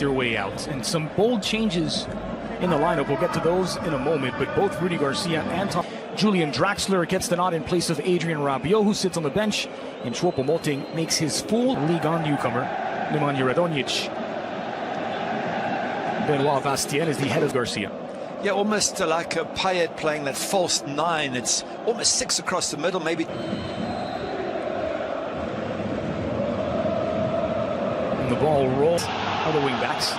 their way out. And some bold changes in the lineup. We'll get to those in a moment, but both Rudy Garcia and Julian Draxler gets the nod in place of Adrian Rabiot, who sits on the bench, and Choupo-Moting makes his full Ligue 1 newcomer, Nemanja Radonjic. Benoit Bastien is the head of Garcia. Yeah, almost like a Payet playing that false nine. It's almost 6 across the middle, maybe. And the ball rolls. Other wing backs.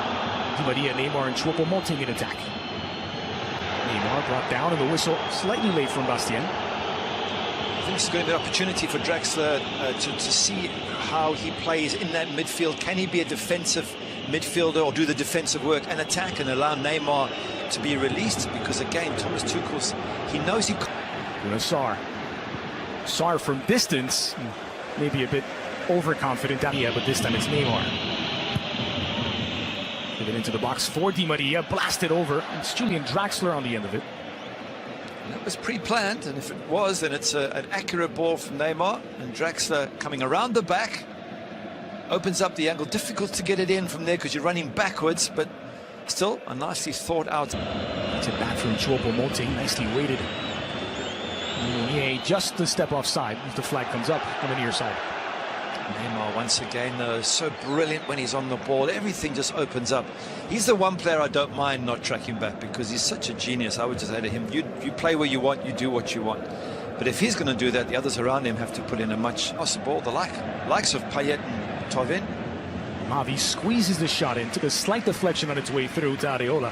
Di Maria, Neymar, and Choupo-Moting in attack. Neymar brought down, and the whistle slightly late from Bastien. I think it's going to be an opportunity for Draxler to see how he plays in that midfield. Can he be a defensive midfielder or do the defensive work and attack and allow Neymar to be released? Because again, Thomas Tuchel's, he knows he... Sarr. Sarr from distance, maybe a bit overconfident. Yeah, but this time it's Neymar. Give it into the box for Di Maria, blasted over. It's Julian Draxler on the end of it. And that was pre-planned, and if it was, then it's an accurate ball from Neymar, and Draxler coming around the back, opens up the angle. Difficult to get it in from there because you're running backwards, but still a nicely thought out. It's a back from Choupo-Moting, nicely weighted. Meunier just the step offside as the flag comes up on the near side. Neymar once again, though, so brilliant when he's on the ball. Everything just opens up. He's the one player I don't mind not tracking back because he's such a genius. I would just say to him, you play where you want, you do what you want. But if he's going to do that, the others around him have to put in a much possible. The likes of Payet and Tovin. Mavi squeezes the shot in, took a slight deflection on its way through to Areola.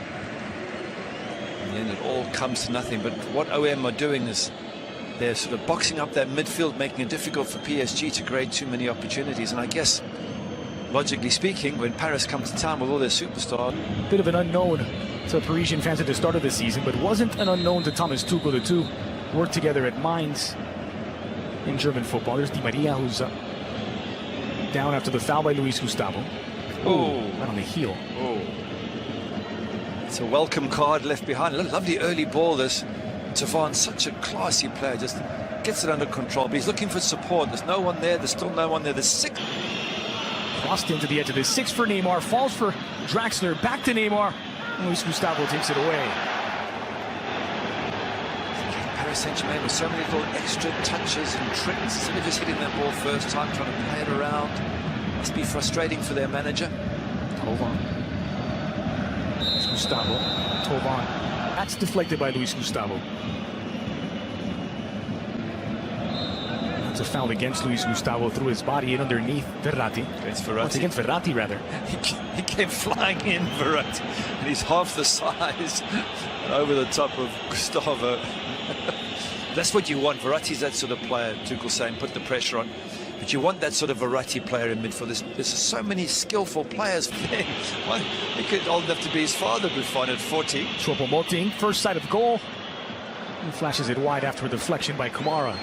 And then it all comes to nothing. But what OM are doing is they're sort of boxing up that midfield, making it difficult for PSG to create too many opportunities. And I guess, logically speaking, when Paris comes to town with all their superstars... Bit of an unknown to Parisian fans at the start of the season, but wasn't an unknown to Thomas Tuchel. The two worked together at Mainz in German football. There's Di Maria, who's down after the foul by Luis Gustavo. Oh, right on the heel. Oh, it's a welcome card left behind. Lovely early ball. This Tovin, such a classy player, just gets it under control, but he's looking for support. There's no one there. There's still no one there. There's 6. Crossed into the edge of the 6 for Neymar, falls for Draxler, back to Neymar, and Luis Gustavo takes it away. Paris Saint-Germain with so many little extra touches and tricks instead of just hitting that ball first time, trying to play it around. Must be frustrating for their manager. Tovin. Gustavo. Tovin. That's deflected by Luis Gustavo. That's a foul against Luis Gustavo through his body and underneath Verratti. It's Verratti. It's against Verratti, rather. He came flying in, Verratti, and he's half the size over the top of Gustavo. That's what you want. Verratti's that sort of player. Tuchel saying put the pressure on. But you want that sort of Verratti player in midfield. There's so many skillful players for him. Well, he could old enough to be his father, Buffon, at 40. Choupo-Moting, first sight of goal. He flashes it wide after a deflection by Kamara.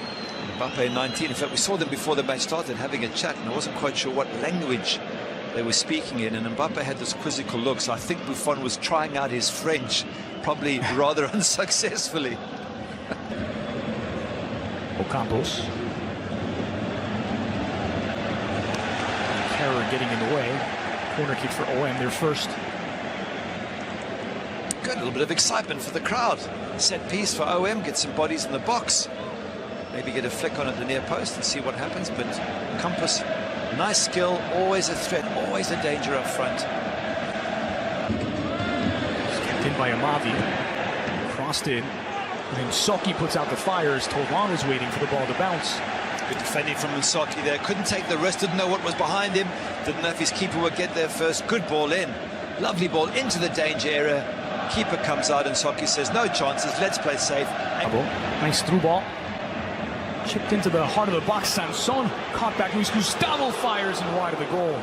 Mbappe 19. In fact, we saw them before the match started having a chat, and I wasn't quite sure what language they were speaking in. And Mbappe had this quizzical look, so I think Buffon was trying out his French, probably rather unsuccessfully. Ocampos. Terror getting in the way. Corner kick for OM, their first. Good, a little bit of excitement for the crowd. Set piece for OM, get some bodies in the box. Maybe get a flick on at the near post and see what happens. But Campos, nice skill, always a threat, always a danger up front. Kept in by Amavi. Crossed in. And then Soki puts out the fires. Tovin is waiting for the ball to bounce. Good defending from Nsaki there. Couldn't take the risk, didn't know what was behind him. Didn't know if his keeper would get there first. Good ball in. Lovely ball into the danger area. Keeper comes out and Nsaki says, no chances, let's play safe. Nice through ball. Chipped into the heart of the box. Sanson caught back. Luis Gustavo fires and wide of the goal.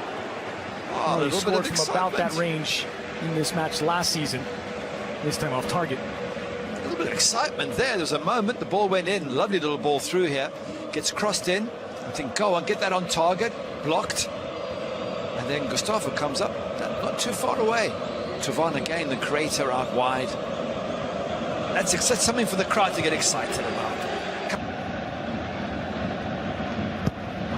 Oh, he scored from about that range in this match last season. This time off target. A little bit of excitement there. There was a moment, the ball went in. Lovely little ball through here. Gets crossed in. I think, go on, get that on target. Blocked. And then Gustavo comes up, not too far away. Tovin again, the creator out wide. That's something for the crowd to get excited about.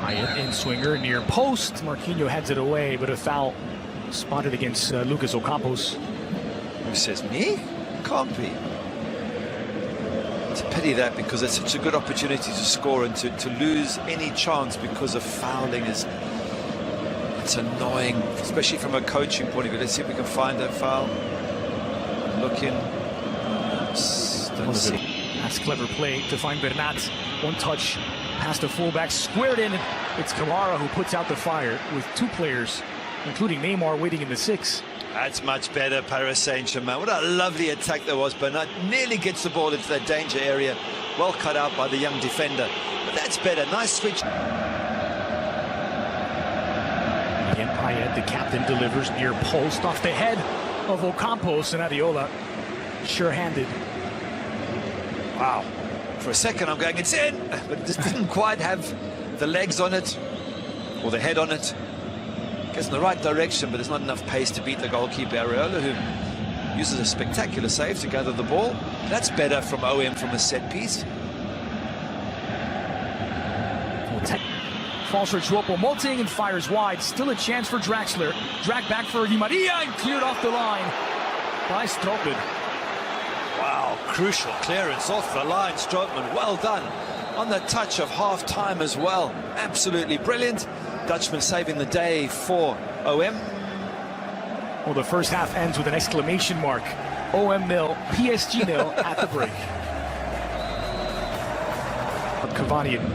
Hyatt in swinger near post. Marquinhos heads it away, but a foul Spotted against Lucas Ocampos. Who says, me? Can't be. It's a pity that, because it's such a good opportunity to score, and to lose any chance because of fouling it's annoying, especially from a coaching point of view. Let's see if we can find that foul. Look in. Don't see. That's clever play to find Bernat. One touch past the fullback, squared in. It's Kamara who puts out the fire with two players, including Neymar, waiting in the 6. That's much better, Paris Saint-Germain. What a lovely attack there was. Bernat nearly gets the ball into that danger area. Well cut out by the young defender. But that's better. Nice switch. Again, Payet, the captain, delivers near post off the head of Ocampos, and Areola sure-handed. Wow. For a second I'm going, it's in, but it just didn't quite have the legs on it or the head on it. Gets in the right direction, but there's not enough pace to beat the goalkeeper Areola, who uses a spectacular save to gather the ball. That's better from OM from a set piece. Falls for Choupo-Moting and fires wide. Still a chance for Draxler. Dragged back for Di Maria and cleared off the line by Strootman. Wow, crucial clearance off the line. Strootman, well done. On the touch of half-time as well. Absolutely brilliant. Dutchman saving the day for OM. Well, the first half ends with an exclamation mark. OM 0, PSG 0 at the break. But Cavani and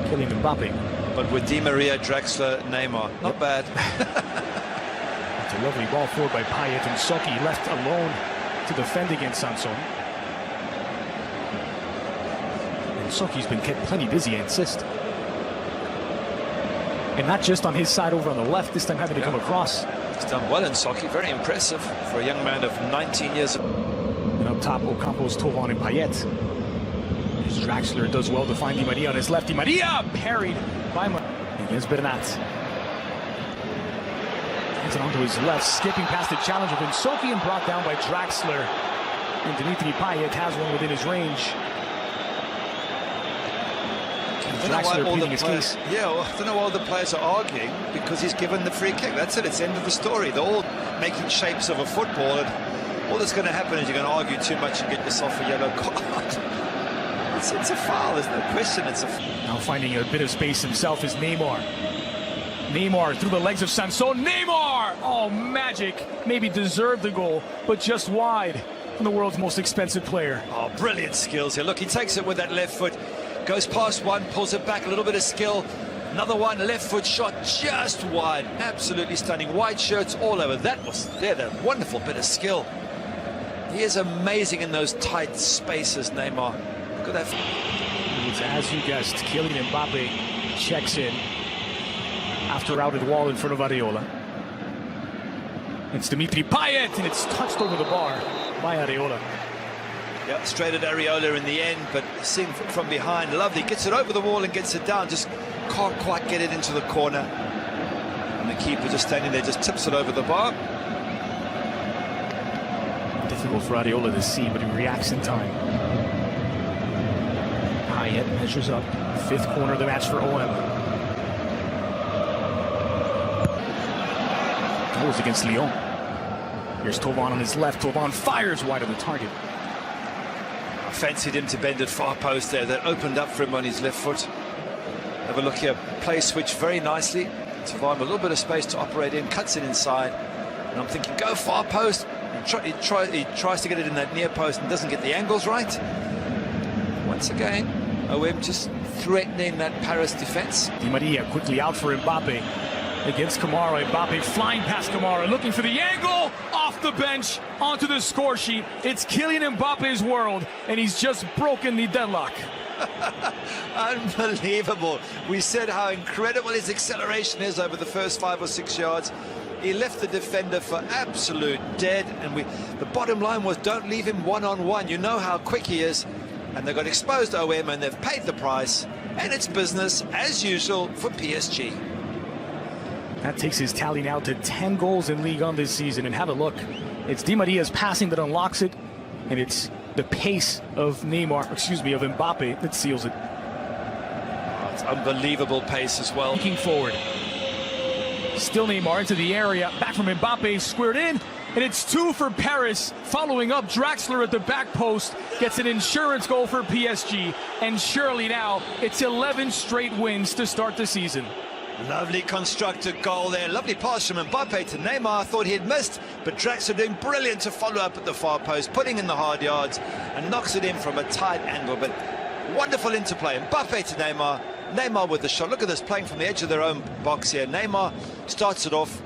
Kylian Mbappe. But with Di Maria, Draxler, Neymar, not bad. It's a lovely ball forward by Payet, and Soki left alone to defend against Sanson. And Soki's been kept plenty busy, I insist. And not just on his side over on the left, this time having to come across. He's done well in Soki, very impressive for a young man of 19 years. And up top, Ocampos, Tovan, and Payet. As Draxler does well to find Di Maria on his left. Di Maria parried by against Bernat. Gets it onto his left, skipping past the challenge of Soki and brought down by Draxler. And Dimitri Payet has one within his range. Draxler pleading his case. Yeah, well, I don't know why all the players are arguing, because he's given the free kick. That's it, it's the end of the story. They're all making shapes of a football, and all that's going to happen is you're going to argue too much and get yourself a yellow card. It's a foul, there's no question. It's a now finding a bit of space himself is Neymar. Neymar through the legs of Sanson. Neymar! Oh, magic. Maybe deserved the goal, but just wide from the world's most expensive player. Oh, brilliant skills here. Look, he takes it with that left foot. Goes past one, pulls it back, a little bit of skill. Another one, left foot shot just wide. Absolutely stunning. White shirts all over. That wonderful bit of skill. He is amazing in those tight spaces, Neymar. Look at that. It's, as you guessed, Kylian Mbappe checks in after routed wall in front of Areola. It's Dimitri Payet, and it's touched over the bar by Areola. Yeah, straight at Areola in the end, but seen from behind, lovely. Gets it over the wall and gets it down, just can't quite get it into the corner. And the keeper just standing there, just tips it over the bar. Difficult for Areola to see, but he reacts in time. Payet measures up, 5th corner of the match for OM. That was against Lyon. Here's Tovan on his left. Tovan fires wide of the target. I fancied him to bend at far post there. That opened up for him on his left foot. Have a look here. Play switch very nicely. Tovan with a little bit of space to operate in. Cuts it inside. And I'm thinking, go far post. He tries to get it in that near post and doesn't get the angles right. Once again, OM just threatening that Paris defense. Di Maria quickly out for Mbappe against Kamara. Mbappe flying past Kamara, looking for the angle, off the bench, onto the score sheet. It's Kylian Mbappe's world, and he's just broken the deadlock. Unbelievable. We said how incredible his acceleration is over the first 5 or 6 yards. He left the defender for absolute dead, and the bottom line was, don't leave him one-on-one. You know how quick he is. And they got exposed to OM, and they've paid the price, and it's business as usual for PSG. That takes his tally now to 10 goals in Ligue 1 this season. And have a look, it's Di Maria's passing that unlocks it, and it's the pace of Mbappe that seals it. Oh, it's unbelievable pace as well. Looking forward, Still Neymar into the area, back from Mbappe, squared in, and it's 2 for Paris. Following up, Draxler at the back post gets an insurance goal for PSG, and surely now it's 11 straight wins to start the season. Lovely constructed goal there. Lovely pass from Mbappe to Neymar. Thought he'd missed, but Draxler doing brilliant to follow up at the far post, putting in the hard yards and knocks it in from a tight angle. But wonderful interplay. Mbappe to Neymar. Neymar with the shot. Look at this, playing from the edge of their own box here. Neymar starts it off.